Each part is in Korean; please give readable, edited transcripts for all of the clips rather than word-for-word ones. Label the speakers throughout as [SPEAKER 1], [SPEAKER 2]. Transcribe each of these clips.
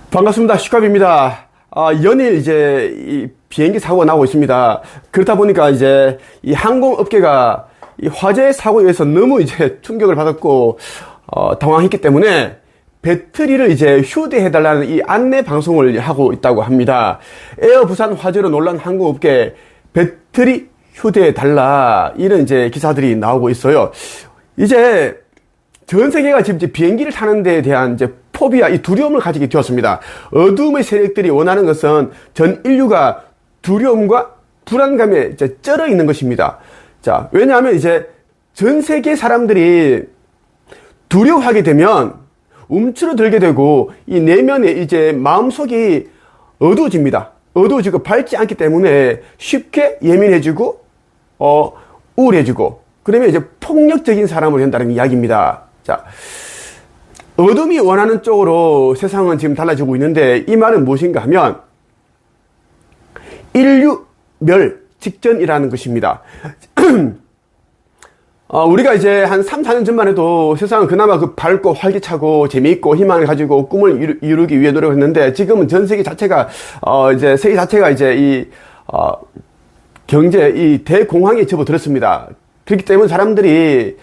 [SPEAKER 1] 반갑습니다. 슈캅입니다. 연일 이제 이 비행기 사고가 나고 있습니다. 그렇다 보니까 이제 이 항공업계가 이 화재 사고에 의해서 너무 이제 충격을 받았고, 당황했기 때문에 배터리를 이제 휴대해달라는 이 안내 방송을 하고 있다고 합니다. 에어 부산 화재로 놀란 항공업계 배터리 휴대해달라. 이런 이제 기사들이 나오고 있어요. 이제 전 세계가 지금 이제 비행기를 타는 데에 대한 이제 포비아, 이 두려움을 가지게 되었습니다. 어둠의 세력들이 원하는 것은 전 인류가 두려움과 불안감에 이제 쩔어 있는 것입니다. 자, 왜냐하면 이제 전 세계 사람들이 두려워하게 되면 움츠러들게 되고 이 내면에 이제 마음속이 어두워집니다. 어두워지고 밝지 않기 때문에 쉽게 예민해지고 우울해지고 그러면 이제 폭력적인 사람을 된다는 이야기입니다. 자, 어둠이 원하는 쪽으로 세상은 지금 달라지고 있는데 이 말은 무엇인가 하면 인류 멸 직전이라는 것입니다. 우리가 이제 한 3, 4년 전만 해도 세상은 그나마 그 밝고 활기차고 재미있고 희망을 가지고 꿈을 이루기 위해 노력했는데 지금은 전 세계 자체가 이제 세계 자체가 이제 이 경제 이 대공황에 접어들었습니다. 그렇기 때문에 사람들이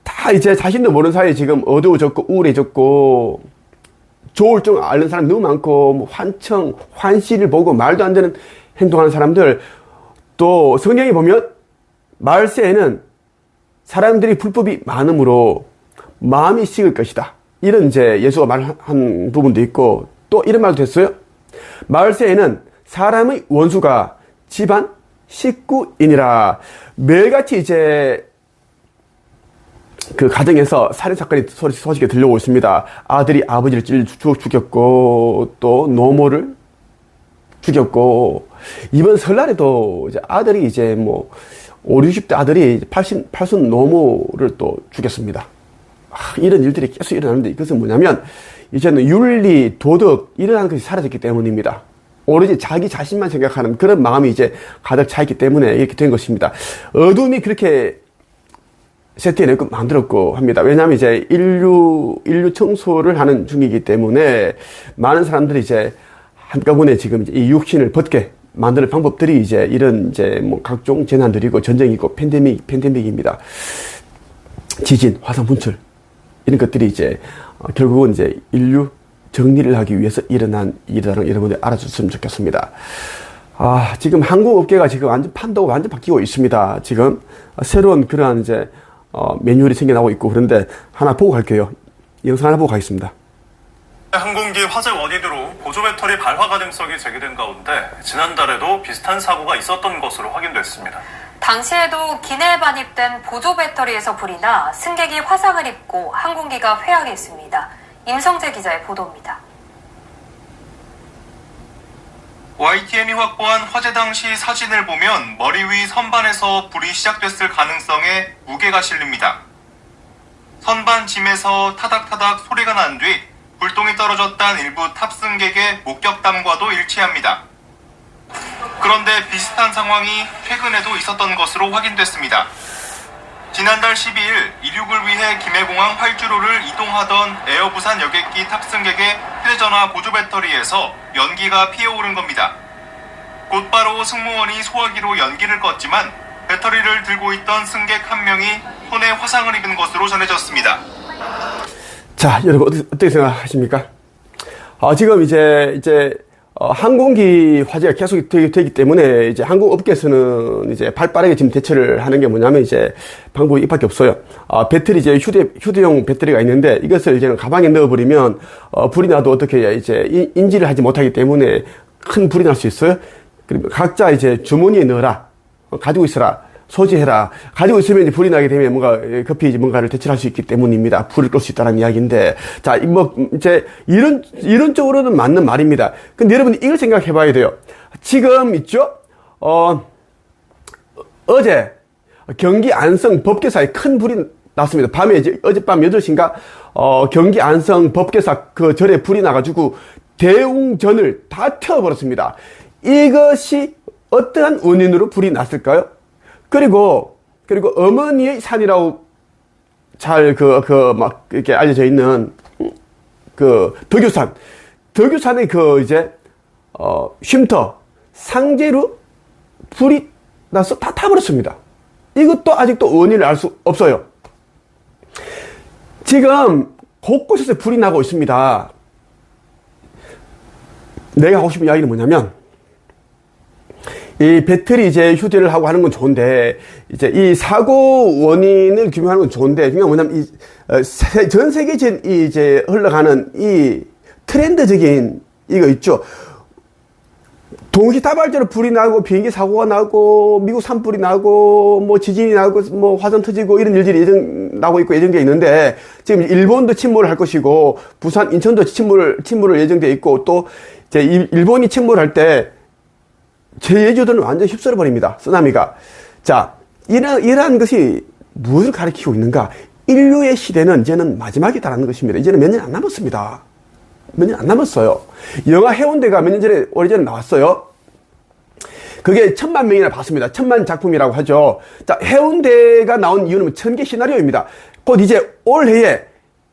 [SPEAKER 1] 다 이제 자신도 모르는 사이에 지금 어두워졌고 우울해졌고 조울증 앓는 사람 너무 많고 뭐 환청, 환시를 보고 말도 안 되는 행동하는 사람들 또 성경에 보면 말세에는 사람들이 불법이 많으므로 마음이 식을 것이다. 이런 이제 예수가 말한 부분도 있고 또 이런 말도 했어요. 말세에는 사람의 원수가 집안 식구이니라. 매일같이 이제 그 가정에서 살인사건이 소식이 들려오고 있습니다. 아들이 아버지를 죽였고, 또 노모를 죽였고, 이번 설날에도 이제 아들이 이제 뭐, 5, 60대 아들이 80 노모를 또 죽였습니다. 이런 일들이 계속 일어나는데 이것은 뭐냐면, 이제는 윤리, 도덕, 이러한 것이 사라졌기 때문입니다. 오로지 자기 자신만 생각하는 그런 마음이 이제 가득 차 있기 때문에 이렇게 된 것입니다. 어둠이 그렇게 세팅해내고 만들었고 합니다. 왜냐하면 이제 인류 청소를 하는 중이기 때문에 많은 사람들이 이제 한꺼번에 지금 이제 이 육신을 벗게 만드는 방법들이 이제 이런 이제 뭐 각종 재난들이고 전쟁이고 팬데믹입니다. 지진, 화산 분출 이런 것들이 이제 결국은 이제 인류 정리를 하기 위해서 일어난 일이라는 여러분들 알아줬으면 좋겠습니다. 지금 항공업계가 지금 완전 판도가 완전 바뀌고 있습니다. 지금 새로운 그러한 이제 매뉴얼이 생겨나고 있고 그런데 하나 보고 갈게요. 영상 하나 보고 가겠습니다.
[SPEAKER 2] 항공기 화재 원인으로 보조 배터리 발화 가능성이 제기된 가운데 지난달에도 비슷한 사고가 있었던 것으로 확인됐습니다.
[SPEAKER 3] 당시에도 기내에 반입된 보조 배터리에서 불이 나 승객이 화상을 입고 항공기가 회항했습니다. 임성재 기자의 보도입니다.
[SPEAKER 2] YTN이 확보한 화재 당시 사진을 보면 머리 위 선반에서 불이 시작됐을 가능성에 무게가 실립니다. 선반 짐에서 타닥타닥 소리가 난 뒤 불똥이 떨어졌다는 일부 탑승객의 목격담과도 일치합니다. 그런데 비슷한 상황이 최근에도 있었던 것으로 확인됐습니다. 지난달 12일 이륙을 위해 김해공항 활주로를 이동하던 에어부산 여객기 탑승객의 휴대전화 보조 배터리에서 연기가 피어오른 겁니다. 곧바로 승무원이 소화기로 연기를 껐지만 배터리를 들고 있던 승객 한 명이 손에 화상을 입은 것으로 전해졌습니다.
[SPEAKER 1] 자, 여러분 어떻게 생각하십니까? 지금 이제 항공기 화재가 계속 되기 때문에 이제 항공업계에서는 이제 발빠르게 지금 대처를 하는 게 뭐냐면 이제 방법이 이밖에 없어요. 배터리 이제 휴대용 배터리가 있는데 이것을 이제는 가방에 넣어버리면 불이 나도 어떻게 이제 인지를 하지 못하기 때문에 큰 불이 날 수 있어요. 그리고 각자 이제 주머니에 넣어라, 가지고 있어라, 소지해라. 가지고 있으면 이제 불이 나게 되면 뭔가 급히 이제 뭔가를 대처할 수 있기 때문입니다. 불을 끌 수 있다는 이야기인데, 자, 뭐 이제 이론적으로는 맞는 말입니다. 근데 여러분 이걸 생각해 봐야 돼요. 지금 있죠? 어제 경기 안성 법계사에 큰 불이 났습니다. 밤에 이제 어젯밤 8시인가 경기 안성 법계사 그 절에 불이 나가지고 대웅전을 다 태워버렸습니다. 이것이 어떠한 원인으로 불이 났을까요? 그리고 어머니의 산이라고 잘 막 이렇게 알려져 있는 그 덕유산 덕유산의 그 이제 쉼터 상제로 불이 나서 다 타버렸습니다. 이것도 아직도 원인을 알 수 없어요. 지금 곳곳에서 불이 나고 있습니다. 내가 하고 싶은 이야기는 뭐냐면, 이 배터리 이제 휴대를 하고 하는 건 좋은데, 이제 이 사고 원인을 규명하는 건 좋은데, 중요한 건 뭐냐면, 전 세계적인 이제 흘러가는 이 트렌드적인 이거 있죠. 동시다발적으로 불이 나고, 비행기 사고가 나고, 미국 산불이 나고, 뭐 지진이 나고, 뭐 화산 터지고, 이런 일들이 나고 있고 예정되어 있는데, 지금 일본도 침몰을 할 것이고, 부산, 인천도 침몰을 예정되어 있고, 또, 이제 일본이 침몰할 때, 제주도는 완전 휩쓸어 버립니다. 쓰나미가. 자, 이러한 것이 무엇을 가리키고 있는가? 인류의 시대는 이제는 마지막이다라는 것입니다. 이제는 몇 년 안 남았습니다. 몇 년 안 남았어요. 영화 해운대가 몇 년 전에, 오래전에 나왔어요. 그게 1000만 명이나 봤습니다. 1000만 작품이라고 하죠. 자, 해운대가 나온 이유는 천개 시나리오입니다. 곧 이제 올해에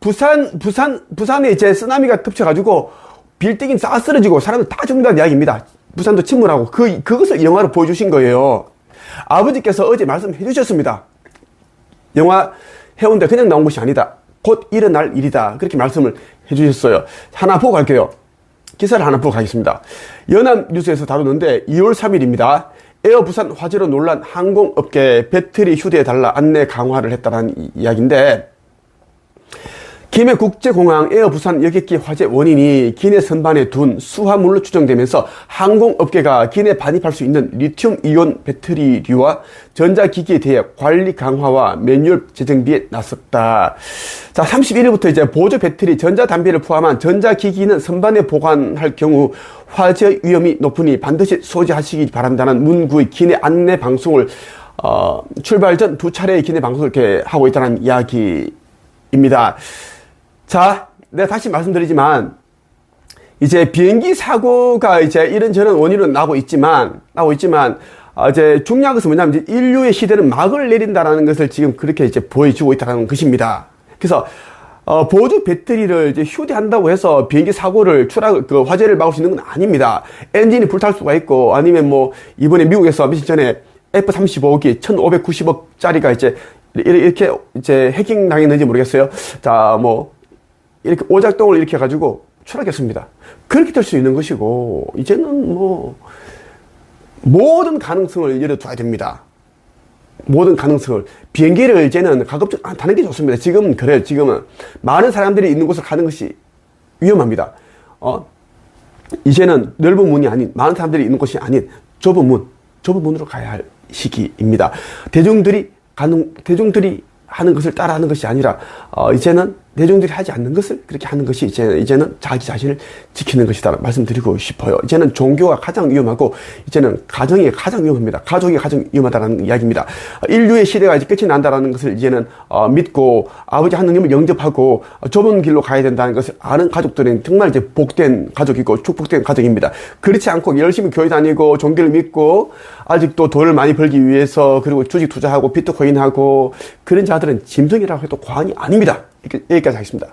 [SPEAKER 1] 부산에 이제 쓰나미가 덮쳐가지고 빌딩이 싹 쓰러지고 사람들 다 죽는다는 이야기입니다. 부산도 침몰하고 그것을 영화로 보여주신 거예요. 아버지께서 어제 말씀해 주셨습니다. 영화 해운대 그냥 나온 것이 아니다. 곧 일어날 일이다. 그렇게 말씀을 해 주셨어요. 하나 보고 갈게요. 기사를 하나 보고 가겠습니다. 연합뉴스에서 다루는데 2월 3일입니다. 에어 부산 화재로 놀란 항공업계 배터리 휴대해달라 안내 강화를 했다는 이야기인데, 김해국제공항 에어 부산 여객기 화재 원인이 기내 선반에 둔 수화물로 추정되면서 항공업계가 기내 반입할 수 있는 리튬이온 배터리류와 전자기기에 대해 관리 강화와 매뉴얼 제정비에 나섰다. 자, 31일부터 이제 보조 배터리, 전자담배를 포함한 전자기기는 선반에 보관할 경우 화재 위험이 높으니 반드시 소지하시기 바란다는 문구의 기내 안내 방송을 출발 전 2차례의 기내 방송을 이렇게 하고 있다는 이야기입니다. 자, 내가 다시 말씀드리지만, 이제 비행기 사고가 이제 이런저런 원인으로 나고 있지만, 이제 중요한 것은 뭐냐면, 이제 인류의 시대는 막을 내린다라는 것을 지금 그렇게 이제 보여주고 있다는 것입니다. 그래서, 보조 배터리를 이제 휴대한다고 해서 비행기 사고를 화재를 막을 수 있는 건 아닙니다. 엔진이 불탈 수가 있고, 아니면 뭐, 이번에 미국에서 며칠 전에 F-35기 1590억짜리가 이렇게 이제 해킹 당했는지 모르겠어요. 자, 뭐, 이렇게 오작동을 이렇게 해가지고 추락했습니다. 그렇게 될 수 있는 것이고, 이제는 뭐, 모든 가능성을 열어둬야 됩니다. 모든 가능성을. 비행기를 이제는 가급적 안 타는 게 좋습니다. 지금은 그래요. 지금은. 많은 사람들이 있는 곳을 가는 것이 위험합니다. 이제는 넓은 문이 아닌, 많은 사람들이 있는 곳이 아닌 좁은 문으로 가야 할 시기입니다. 대중들이 하는 것을 따라하는 것이 아니라, 이제는 대중들이 하지 않는 것을 그렇게 하는 것이 이제는 자기 자신을 지키는 것이다 말씀드리고 싶어요. 이제는 종교가 가장 위험하고, 이제는 가정이 가장 위험합니다. 가족이 가장 위험하다는 이야기입니다. 인류의 시대가 이제 끝이 난다라는 것을 이제는 믿고, 아버지 하느님을 영접하고 좁은 길로 가야 된다는 것을 아는 가족들은 정말 이제 복된 가족이고 축복된 가족입니다. 그렇지 않고 열심히 교회 다니고 종교를 믿고 아직도 돈을 많이 벌기 위해서, 그리고 주식 투자하고 비트코인하고 그런 자들은 짐승이라고 해도 과언이 아닙니다. 여기까지 하겠습니다.